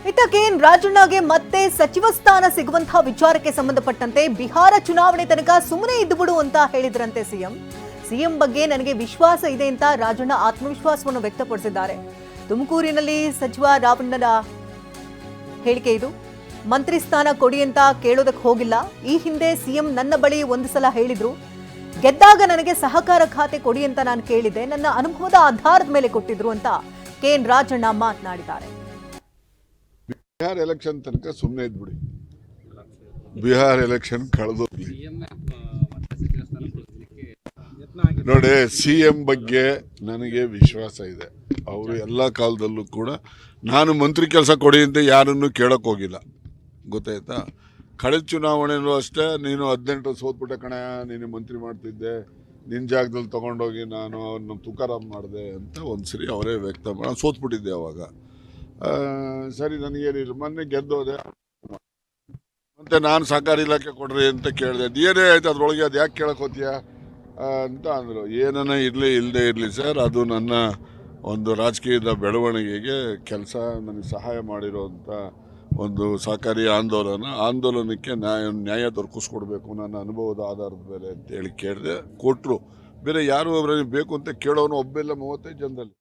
ಇತ್ತ ಕೆಎನ್ ರಾಜಣ್ಣಗೆ ಮತ್ತೆ ಸಚಿವ ಸ್ಥಾನ ಸಿಗುವಂತಹ ವಿಚಾರಕ್ಕೆ ಸಂಬಂಧಪಟ್ಟಂತೆ ಬಿಹಾರ ಚುನಾವಣೆ ತನಕ ಸುಮ್ಮನೆ ಇದ್ದುಬಿಡು ಅಂತ ಹೇಳಿದ್ರಂತೆ ಸಿಎಂ ಬಗ್ಗೆ ನನಗೆ ವಿಶ್ವಾಸ ಇದೆ ಅಂತ ರಾಜಣ್ಣ ಆತ್ಮವಿಶ್ವಾಸವನ್ನು ವ್ಯಕ್ತಪಡಿಸಿದ್ದಾರೆ. ತುಮಕೂರಿನಲ್ಲಿ ಸಚಿವ ರಾವಣ್ಣನ ಹೇಳಿಕೆ ಇದು. ಮಂತ್ರಿ ಸ್ಥಾನ ಕೊಡಿ ಅಂತ ಕೇಳೋದಕ್ಕೆ ಹೋಗಿಲ್ಲ. ಈ ಹಿಂದೆ ಸಿಎಂ ನನ್ನ ಬಳಿ ಒಂದು ಸಲ ಹೇಳಿದ್ರು, ಗೆದ್ದಾಗ ನನಗೆ ಸಹಕಾರ ಖಾತೆ ಕೊಡಿ ಅಂತ ನಾನು ಕೇಳಿದೆ, ನನ್ನ ಅನುಭವದ ಆಧಾರದ ಮೇಲೆ ಕೊಟ್ಟಿದ್ರು ಅಂತ ಕೆಎನ್ ರಾಜಣ್ಣ ಮಾತನಾಡಿದ್ದಾರೆ. ಬಿಹಾರ್ ಎಲೆಕ್ಷನ್ ತನಕ ಸುಮ್ಮನೆ ಇದ್ಬಿಡಿ, ಬಿಹಾರ್ ಎಲೆಕ್ಷನ್ ಕಳೆದೋಗ್ಲಿ. ನೋಡಿ, ಸಿಎಂ ಬಗ್ಗೆ ನನಗೆ ವಿಶ್ವಾಸ ಇದೆ. ಅವರು ಎಲ್ಲ ಕಾಲದಲ್ಲೂ ಕೂಡ ನಾನು ಮಂತ್ರಿ ಕೆಲಸ ಕೊಡಿ ಅಂತ ಯಾರನ್ನು ಕೇಳಕ್ ಹೋಗಿಲ್ಲ, ಗೊತ್ತಾಯ್ತಾ. ಕಳೆದ ಚುನಾವಣೆಯಲ್ಲೂ ಅಷ್ಟೇ, ನೀನು 18 ಸೋತ್ಬಿಟ್ಟೆ ಕಣ, ನೀನು ಮಂತ್ರಿ ಮಾಡ್ತಿದ್ದೆ, ನಿನ್ನ ಜಾಗದಲ್ಲಿ ತೊಗೊಂಡೋಗಿ ನಾನು ಅವ್ರನ್ನ ತುಕಾರಾಮ್ ಮಾಡಿದೆ ಅಂತ ಒಂದ್ಸರಿ ಅವರೇ ವ್ಯಕ್ತ ಮಾಡಿ ಸೋತ್ಬಿಟ್ಟಿದ್ದೆ. ಅವಾಗ ಸರಿ, ನನಗೇನಿಲ್ಲ, ಮೊನ್ನೆ ಗೆದ್ದೋದೆ, ಮತ್ತೆ ನಾನು ಸಹಕಾರಿ ಇಲಾಖೆ ಕೊಡ್ರಿ ಅಂತ ಕೇಳಿದೆ. ಏನೇ ಆಯ್ತು ಅದ್ರೊಳಗೆ, ಅದು ಯಾಕೆ ಕೇಳಕ್ ಹೋತೀಯ ಅಂತ ಅಂದರು. ಏನನ್ನ ಇರಲಿ ಇಲ್ಲದೆ ಇರಲಿ ಸರ್, ಅದು ನನ್ನ ಒಂದು ರಾಜಕೀಯದ ಬೆಳವಣಿಗೆಗೆ ಕೆಲಸ ನನಗೆ ಸಹಾಯ ಮಾಡಿರೋಂಥ ಒಂದು ಸಹಕಾರಿ ಆಂದೋಲನಕ್ಕೆ ನ್ಯಾಯ ದೊರಕಿಸ್ಕೊಡ್ಬೇಕು ನನ್ನ ಅನುಭವದ ಆಧಾರದ ಮೇಲೆ ಅಂತೇಳಿ ಕೇಳಿದೆ. ಕೊಟ್ಟರು. ಬೇರೆ ಯಾರು ಅವರಿಗೆ ಬೇಕು ಅಂತ ಕೇಳೋನು ಒಬ್ಬೆಲ್ಲ 35 ಜನದಲ್ಲಿ.